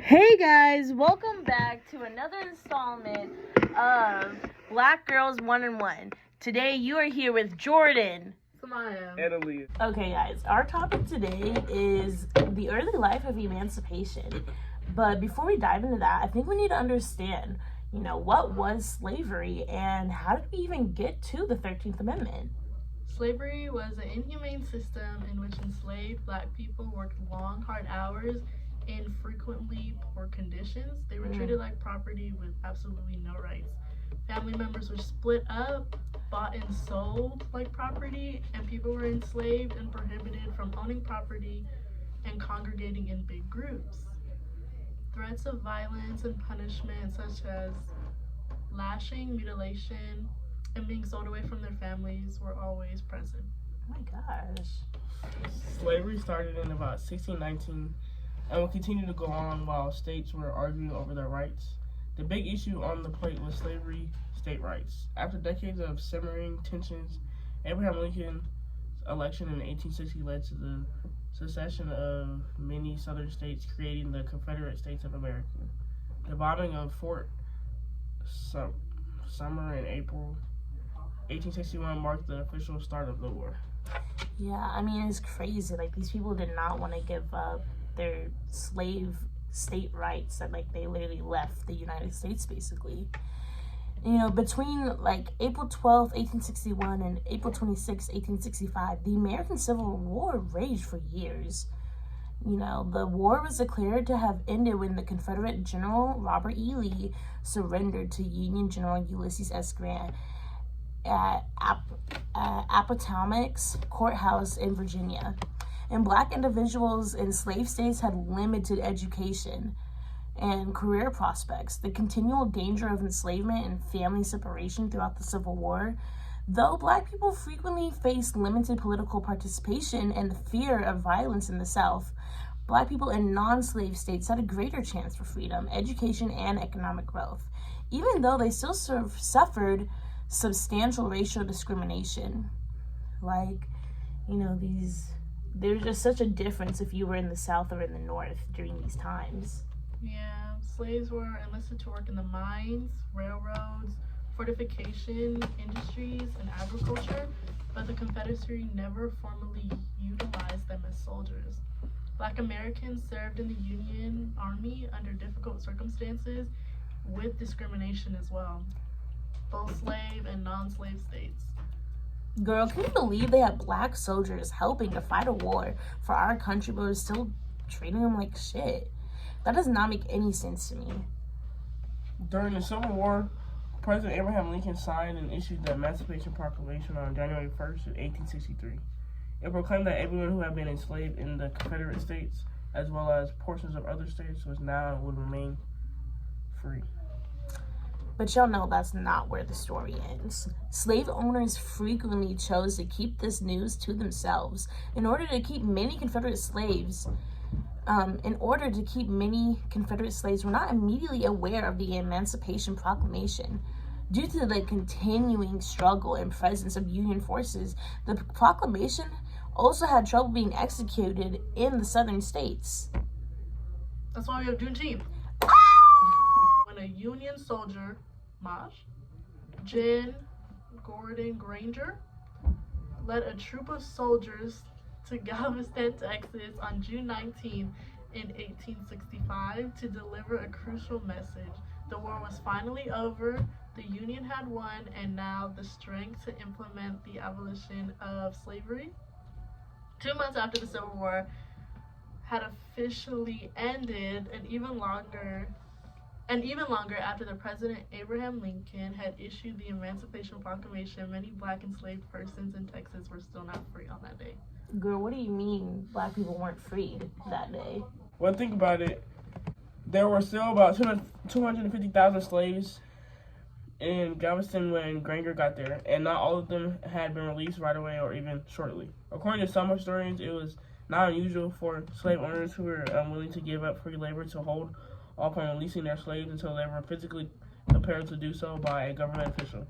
Hey guys, welcome back to another installment of Black Girls 1-on-1. Today you are here with Jordan, Samaya, and Aaliyah. Okay guys, our topic today is the early life of emancipation. But before we dive into that, I think we need to understand, what was slavery and how did we even get to the 13th Amendment? Slavery was an inhumane system in which enslaved Black people worked long, hard hours in frequently poor conditions. They were treated like property with absolutely no rights. Family members were split up, bought and sold like property, and people were enslaved and prohibited from owning property and congregating in big groups. Threats of violence and punishment, such as lashing, mutilation, and being sold away from their families, were always present. Oh my gosh. Slavery started in about 1619 and will continue to go on while states were arguing over their rights. The big issue on the plate was slavery state rights. After decades of simmering tensions, Abraham Lincoln's election in 1860 led to the secession of many southern states, creating the Confederate States of America. The bombing of Fort Sumter in April 1861 marked the official start of the war. Yeah, I mean, it's crazy. Like, these people did not want to give up their slave state rights, and they literally left the United States basically. Between April 12th, 1861 and April 26th, 1865, the American Civil War raged for years. The war was declared to have ended when the Confederate General Robert E. Lee surrendered to Union General Ulysses S. Grant at Appomattox Courthouse in Virginia. And Black individuals in slave states had limited education and career prospects. The continual danger of enslavement and family separation throughout the Civil War, though Black people frequently faced limited political participation and the fear of violence in the South, Black people in non-slave states had a greater chance for freedom, education, and economic growth, even though they still suffered substantial racial discrimination. There's just such a difference if you were in the South or in the North during these times. Yeah, slaves were enlisted to work in the mines, railroads, fortification industries, and agriculture, but the Confederacy never formally utilized them as soldiers. Black Americans served in the Union Army under difficult circumstances with discrimination as well, both slave and non-slave states. Girl, can you believe they had Black soldiers helping to fight a war for our country, but was still treating them like shit? That does not make any sense to me. During the Civil War, President Abraham Lincoln signed and issued the Emancipation Proclamation on January 1st, 1863. It proclaimed that everyone who had been enslaved in the Confederate States, as well as portions of other states, was now and would remain free. But y'all know that's not where the story ends. Slave owners frequently chose to keep this news to themselves in order to keep many Confederate slaves were not immediately aware of the Emancipation Proclamation. Due to the continuing struggle and presence of Union forces, the proclamation also had trouble being executed in the southern states. That's why we have Juneteenth. When a Union soldier, Jen Gordon Granger, led a troop of soldiers to Galveston, Texas on June 19th in 1865 to deliver a crucial message. The war was finally over, the Union had won, and now the strength to implement the abolition of slavery. 2 months after the Civil War had officially ended, and even longer after the President Abraham Lincoln had issued the Emancipation Proclamation, many Black enslaved persons in Texas were still not free on that day. Girl, what do you mean Black people weren't freed that day? Well, think about it. There were still about 250,000 slaves in Galveston when Granger got there, and not all of them had been released right away or even shortly. According to some historians, it was not unusual for slave owners who were unwilling to give up free labor to hold off on releasing their slaves until they were physically compelled to do so by a government official.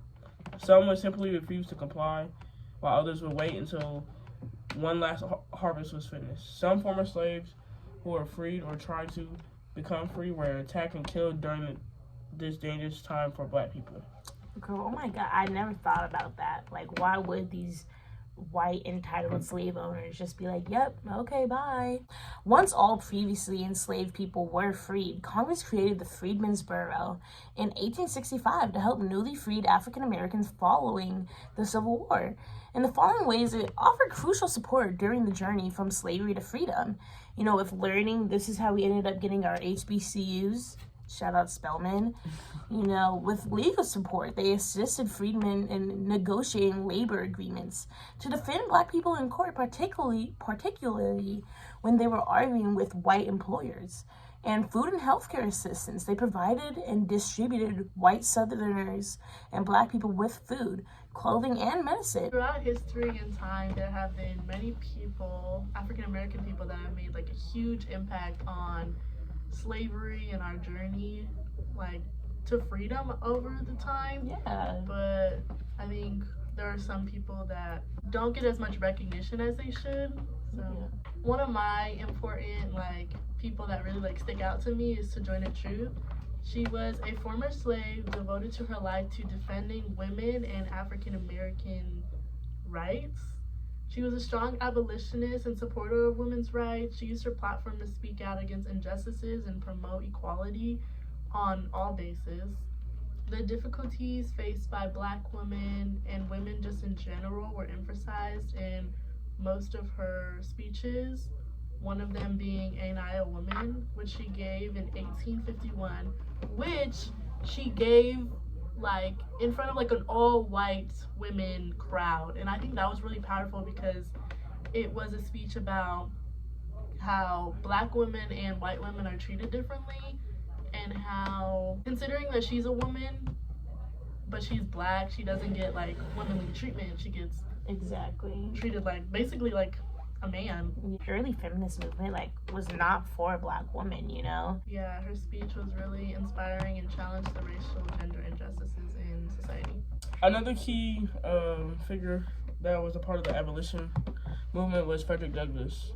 Some would simply refuse to comply, while others would wait until one last harvest was finished. Some former slaves who were freed or tried to become free were attacked and killed during this dangerous time for black people. Girl, oh my God, I never thought about that. Like, why would these white entitled slave owners just be like, yep, okay, bye? Once all previously enslaved people were freed, Congress created the Freedmen's Bureau in 1865 to help newly freed African Americans following the Civil War. In the following ways, it offered crucial support during the journey from slavery to freedom. You know, with learning, this is how we ended up getting our HBCUs. Shout out Spelman. You know, with legal support, they assisted freedmen in negotiating labor agreements to defend black people in court, particularly when they were arguing with white employers. And food and healthcare assistance, they provided and distributed white Southerners and black people with food, clothing, and medicine. Throughout history and time, there have been many people, African American people, that have made like a huge impact on slavery and our journey like to freedom over the time. Yeah. But I think there are some people that don't get as much recognition as they should. So one of my important like people that really like stick out to me is Sojourner Truth. She was a former slave devoted to her life to defending women and African American rights. She was a strong abolitionist and supporter of women's rights. She used her platform to speak out against injustices and promote equality on all bases. The difficulties faced by black women and women just in general were emphasized in most of her speeches, one of them being Ain't I a Woman, which she gave in 1851, which she gave like in front of like an all-white women crowd. And I think that was really powerful because it was a speech about how black women and white women are treated differently, and how, considering that she's a woman but she's black, she doesn't get like womanly treatment. She gets Exactly. treated like basically like a man. The early feminist movement like was not for black women, you know? Yeah, her speech was really inspiring and challenged the racial gender injustices in society. Another key figure that was a part of the abolition movement was Frederick Douglass.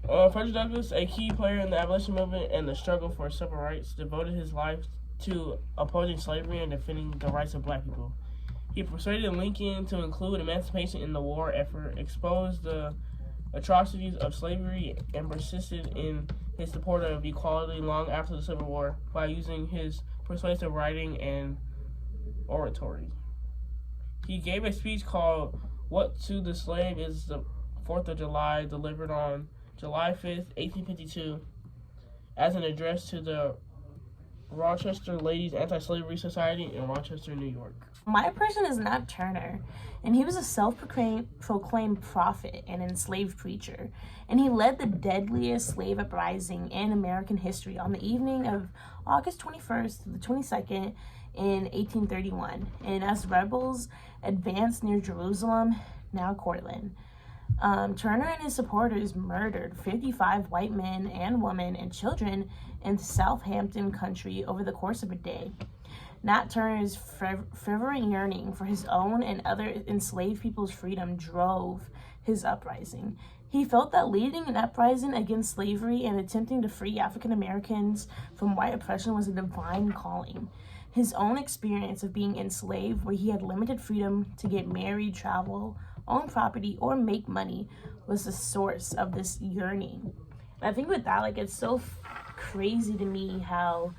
Frederick Douglass, a key player in the abolition movement and the struggle for civil rights, devoted his life to opposing slavery and defending the rights of black people. He persuaded Lincoln to include emancipation in the war effort, exposed the atrocities of slavery, and persisted in his support of equality long after the Civil War by using his persuasive writing and oratory. He gave a speech called What to the Slave is the 4th of July, delivered on July 5th, 1852, as an address to the Rochester Ladies Anti-Slavery Society in Rochester, New York. My person is Nat Turner, and he was a self-proclaimed prophet and enslaved preacher, and he led the deadliest slave uprising in American history on the evening of August 21st to the 22nd in 1831, and as rebels advanced near Jerusalem, now Cortland. Turner and his supporters murdered 55 white men and women and children in Southampton country over the course of a day. Nat Turner's fervent yearning for his own and other enslaved people's freedom drove his uprising. He felt that leading an uprising against slavery and attempting to free African Americans from white oppression was a divine calling. His own experience of being enslaved, where he had limited freedom to get married, travel, own property, or make money, was the source of this yearning. And I think with that, like, it's so crazy to me how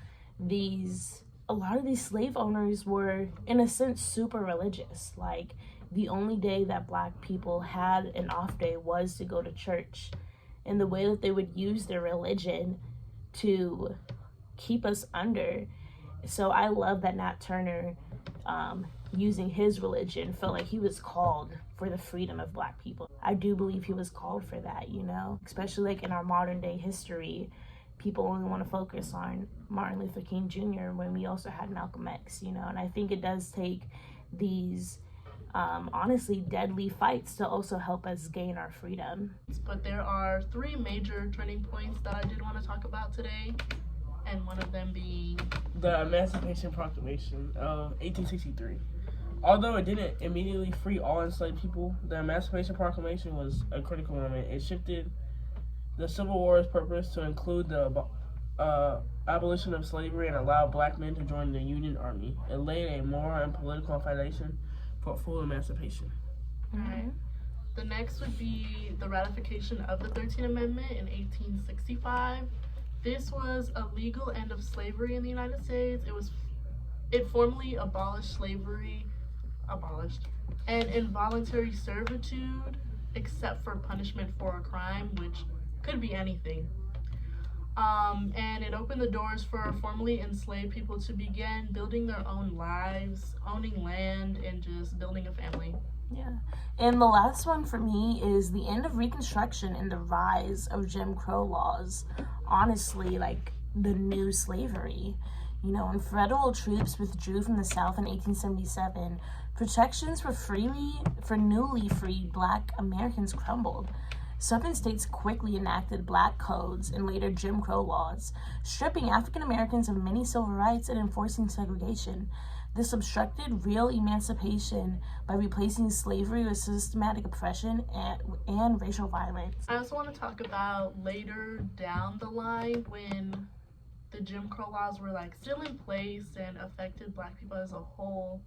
a lot of these slave owners were, in a sense, super religious. Like, the only day that black people had an off day was to go to church. And the way that they would use their religion to keep us under. So I love that Nat Turner, using his religion, felt like he was called for the freedom of black people. I do believe he was called for that, you know? Especially like in our modern day history, people only want to focus on Martin Luther King Jr. when we also had Malcolm X, you know? And I think it does take these honestly deadly fights to also help us gain our freedom. But there are 3 major turning points that I did want to talk about today, and one of them being the Emancipation Proclamation of 1863. Although it didn't immediately free all enslaved people, the Emancipation Proclamation was a critical moment. It shifted the Civil War's purpose to include the abolition of slavery and allowed black men to join the Union Army. It laid a moral and political foundation for full emancipation. Alright. The next would be the ratification of the 13th Amendment in 1865. This was a legal end of slavery in the United States. It formally abolished slavery, and involuntary servitude, except for punishment for a crime, which could be anything. And it opened the doors for formerly enslaved people to begin building their own lives, owning land, and just building a family. Yeah. And the last one for me is the end of Reconstruction and the rise of Jim Crow laws. Honestly, like the new slavery. You know, when federal troops withdrew from the South in 1877, protections for newly freed Black Americans crumbled. Southern states quickly enacted Black codes and later Jim Crow laws, stripping African Americans of many civil rights and enforcing segregation. This obstructed real emancipation by replacing slavery with systematic oppression and racial violence. I also want to talk about later down the line when the Jim Crow laws were like still in place and affected Black people as a whole.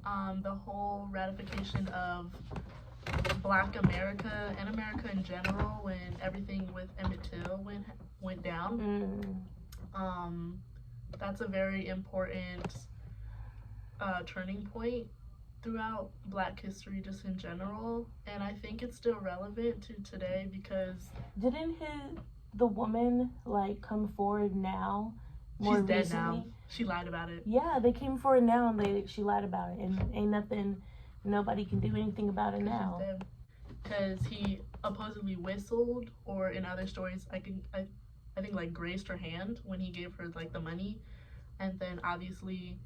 The whole ratification of Black America and America in general, when everything with Emmett Till went down. That's a very important turning point throughout Black history just in general, and I think it's still relevant to today because didn't the woman like come forward now? She's dead now. She lied about it. Yeah, they came forward now and she lied about it, and ain't nothing. Nobody can do anything about it now. Because he supposedly whistled, or in other stories, I think like grazed her hand when he gave her like the money, and then obviously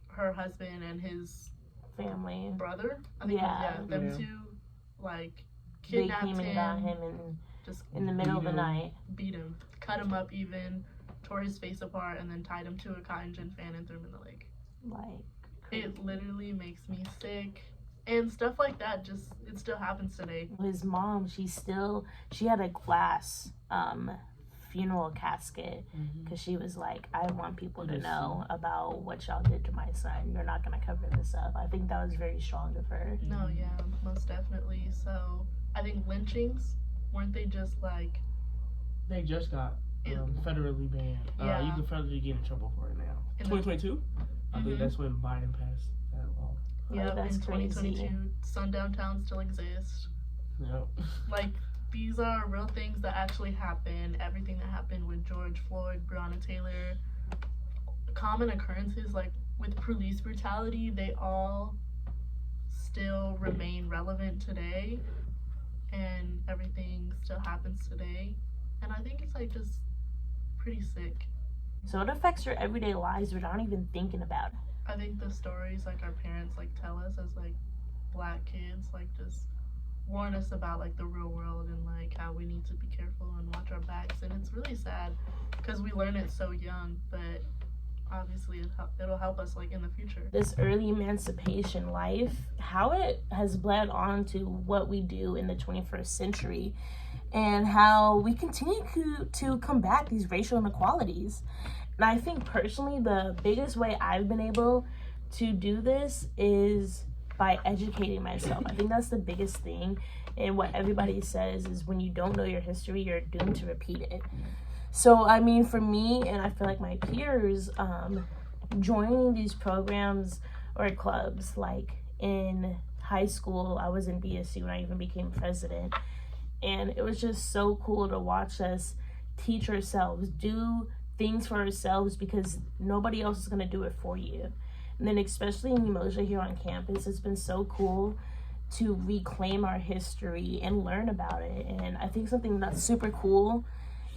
her husband and his family, brother, them two like kidnapped him and got him and just in the middle of the night, beat him, cut him up, even tore his face apart, and then tied him to a cotton gin fan and threw him in the lake. Like, it literally makes me sick. And stuff like that, just it still happens today. His mom, she had a glass funeral casket because she was like, I want people to know about what y'all did to my son. You're not gonna cover this up. I think that was very strong of her. No, yeah, most definitely. So I think lynchings, weren't they just like, they just got federally banned. You can federally get in trouble for it now. 2022, I think that's when Biden passed that law. Yeah, that's in 2022, crazy. sundown towns still exist. Yep. Like, these are real things that actually happen. Everything that happened with George Floyd, Breonna Taylor, common occurrences like with police brutality, they all still remain relevant today, and everything still happens today. And I think it's like just pretty sick. So it affects your everyday lives without even thinking about it. I think the stories like our parents like tell us as like Black kids, like just warn us about like the real world and like how we need to be careful and watch our backs, and it's really sad because we learn it so young, but obviously it'll help us like in the future. This early emancipation life, how it has bled on to what we do in the 21st century, and how we continue to combat these racial inequalities. And I think personally the biggest way I've been able to do this is by educating myself. I think that's the biggest thing. And what everybody says is when you don't know your history, you're doomed to repeat it. So, I mean, for me, and I feel like my peers, joining these programs or clubs, like in high school, I was in BSC when I even became president. And it was just so cool to watch us teach ourselves, do things for ourselves, because nobody else is going to do it for you. And then especially in Umoja here on campus, it's been so cool to reclaim our history and learn about it. And I think something that's super cool,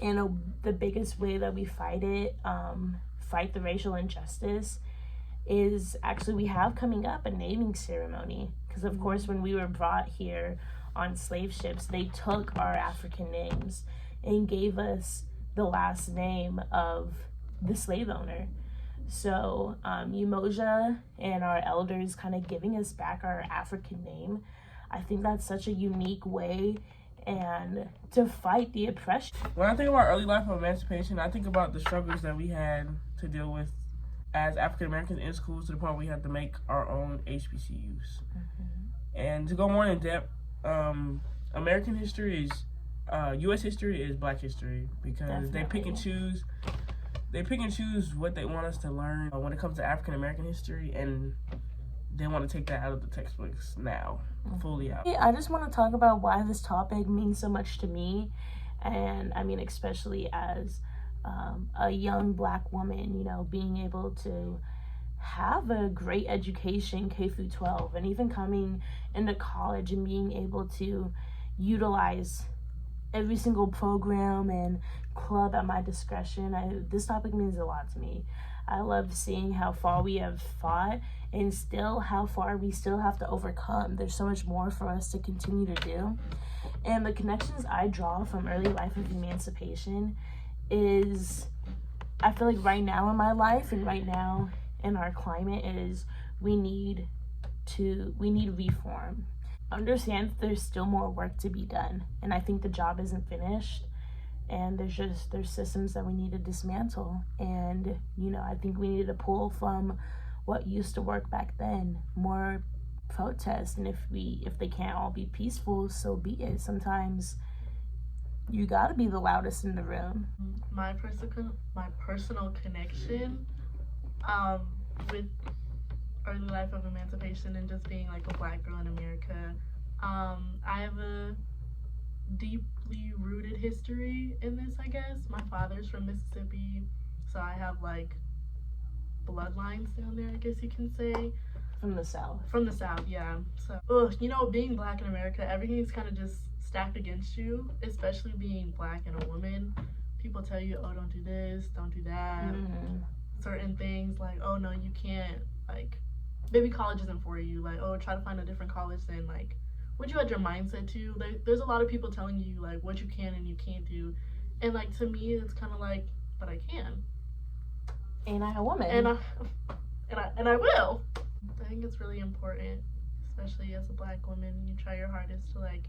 and the biggest way that we fight the racial injustice, is actually we have coming up a naming ceremony. Because of course when we were brought here on slave ships, they took our African names and gave us the last name of the slave owner. So Umoja and our elders kind of giving us back our African name, I think that's such a unique way and to fight the oppression. When I think about early life of emancipation, I think about the struggles that we had to deal with as African Americans in schools, to the point where we had to make our own HBCUs. And to go more in depth, American history is, U.S. history is Black history, because they pick and choose what they want us to learn when it comes to African American history, and they want to take that out of the textbooks now, fully out. I just want to talk about why this topic means so much to me, and I mean, especially as a young Black woman, you know, being able to have a great education, K through 12, and even coming into college and being able to utilize every single program and club at my discretion. This topic means a lot to me. I love seeing how far we have fought and still how far we still have to overcome. There's so much more for us to continue to do. And the connections I draw from early life of emancipation is, I feel like right now in my life and right now in our climate, is we need reform. Understand there's still more work to be done, and I think the job isn't finished, and there's systems that we need to dismantle. And you know, I think we need to pull from what used to work back then, more protests, and if they can't all be peaceful, so be it. Sometimes you gotta be the loudest in the room. My personal connection with early life of emancipation and just being like a Black girl in America, I have a deeply rooted history in this, I guess. My father's from Mississippi, so I have like bloodlines down there, I guess you can say. From the South, yeah. So, you know, being Black in America, everything's kind of just stacked against you, especially being Black and a woman. People tell you, oh, don't do this, don't do that. Certain things like, oh, no, you can't, like, maybe college isn't for you. Like, oh, try to find a different college than, like, what you had your mindset to. Like, there's a lot of people telling you, like, what you can and you can't do. And, like, to me, it's kind of like, but I can. Ain't I a woman? And I will. I think it's really important, especially as a Black woman, you try your hardest to, like,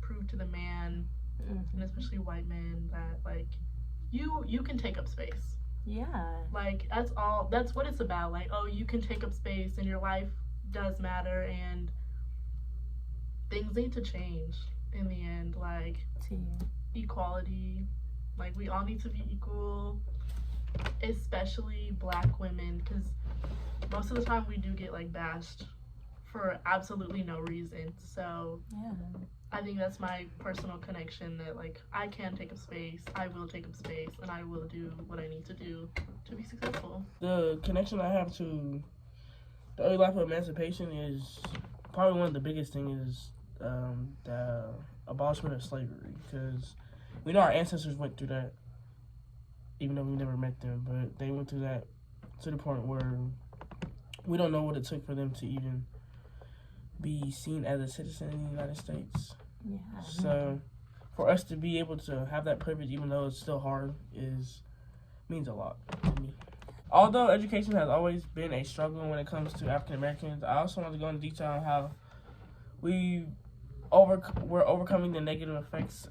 prove to the man, and especially white men, that, like, you can take up space. Yeah. Like, that's what it's about. Like, oh, you can take up space and your life does matter, and things need to change in the end. Like, equality. Like, we all need to be equal, especially Black women, because most of the time we do get, like, bashed for absolutely no reason. So, yeah. I think that's my personal connection, that, like, I can take up space, I will take up space, and I will do what I need to do to be successful. The connection I have to the early life of emancipation is probably one of the biggest things is the abolishment of slavery, because we know our ancestors went through that, even though we never met them, but they went through that to the point where we don't know what it took for them to even be seen as a citizen in the United States. Yeah. So for us to be able to have that privilege, even though it's still hard, means a lot to me. Although education has always been a struggle when it comes to African Americans, I also want to go into detail on how we're overcoming the negative effects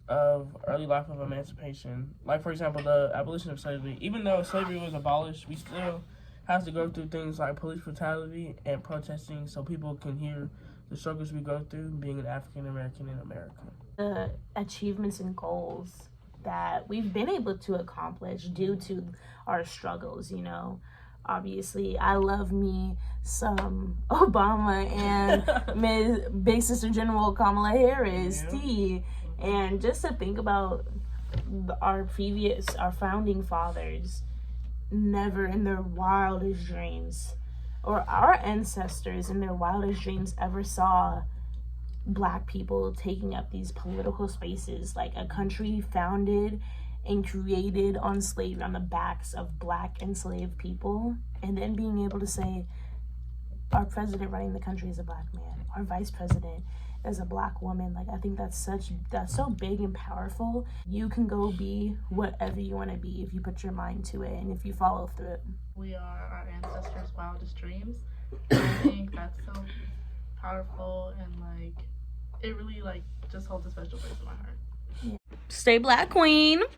of early life of emancipation. Like, for example, the abolition of slavery. Even though slavery was abolished, we still have to go through things like police brutality and protesting, so people can hear the struggles we go through being an African American in America. The achievements and goals that we've been able to accomplish due to our struggles, you know. Obviously, I love me some Obama and Ms. Big Sister General Kamala Harris, and just to think about our founding fathers, never in their wildest dreams, or our ancestors in their wildest dreams, ever saw Black people taking up these political spaces. Like, a country founded and created on slavery, on the backs of Black enslaved people, and then being able to say, our president running the country is a Black man, our vice president is a Black woman. Like, I think that's so big and powerful. You can go be whatever you want to be if you put your mind to it and if you follow through. We are our ancestors' wildest dreams. I think that's so powerful, and, like, it really like just holds a special place in my heart. Stay black, queen.